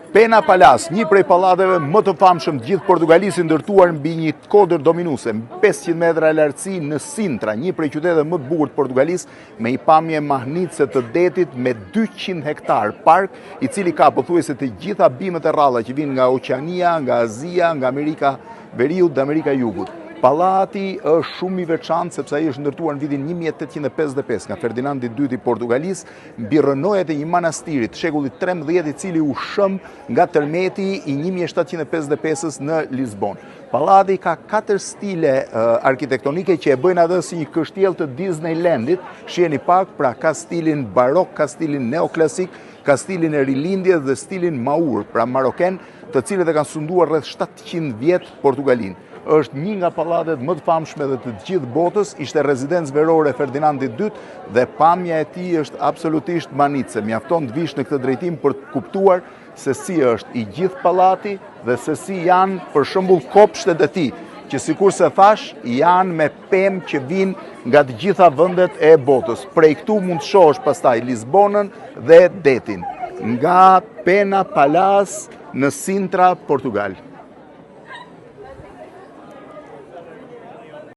Pena Palace, një prej pallateve më të famshëm të gjithë Portugalisë, ndërtuar mbi një kodër dominuese, 500 metra lartësi në Sintra, një prej qyteteve më të bukur të Portugalisë, me një pamje mahnitëse të detit me 200 hektar park, i cili ka pothuajse të gjitha bimët e rralla që vinë nga Oqeania, nga Azia, nga Amerika Veriut dhe Amerika Jugut. Pallati është shumë i veçantë sepse ai është ndërtuar në vitin 1855 nga Ferdinandi II i Portugalisë, mbi rrënojët e një manastiri të shekullit 13 i cili u shëm nga tërmeti i 1755-s në Lisbon. Pallati ka 4 stile arkitektonike që e bëjnë atë si një kështjell të Disneylandit. Shiheni pak, pra ka stilin barok, ka stilin neoklasik, ka stilin e rilindjes dhe stilin maur, pra maroken, të cilët e kanë sunduar rreth 700 vjet Portugalinë. Është një nga pallatet më të famshme dhe të gjithë botës, ishte rezidencë verore Ferdinandit II dhe pamja e tij është absolutisht mahnitëse. Mjafton të vish në këtë drejtim për të kuptuar se si është i gjithë pallati dhe se si janë për shembull kopshtet e tij, që sikur se thash, janë me pemë që vinë nga të gjitha vendet e botës. Prej këtu mund të shohësh pastaj Lisbonën dhe detin, nga Pena Palace në Sintra, Portugal.